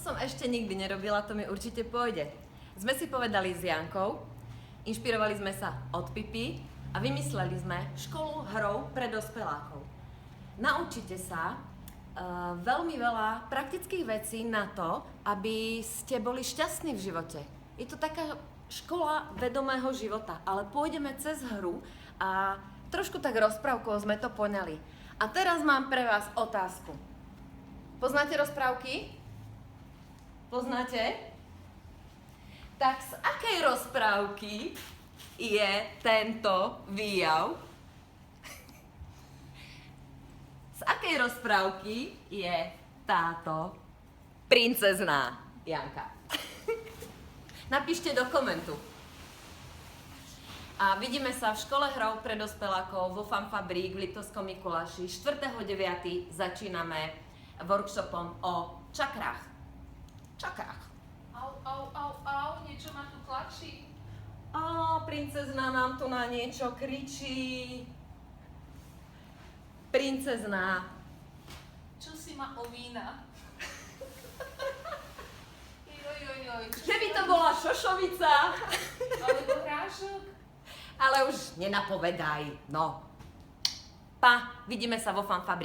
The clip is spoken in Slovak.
som ešte nikdy nerobila, to mi určite pôjde. Sme si povedali s Jankou, inšpirovali sme sa od Pipy a vymysleli sme školu hrou pre dospelákov. Naučite sa veľmi veľa praktických vecí na to, aby ste boli šťastní v živote. Je to taká škola vedomého života, ale pôjdeme cez hru a trošku tak rozprávkou sme to poňali. A teraz mám pre vás otázku. Poznáte rozprávky? Poznáte? Tak z akej rozprávky je tento výjav? Z akej rozprávky je táto princezná Janka? Napíšte do komentu. A vidíme sa v škole hrou pre dospelákov vo Fanfabrik v Liptovskom Mikuláši. 4.9. začíname workshopom o čakrách. Au, niečo ma tu tlačí. Princezná nám tu na niečo kričí. Princezná. Čo si ma ovína? Joj. Keby to bola šošovica. Alebo hrášok. Ale už nenapovedaj, no. Vidíme sa vo Fanfabrik.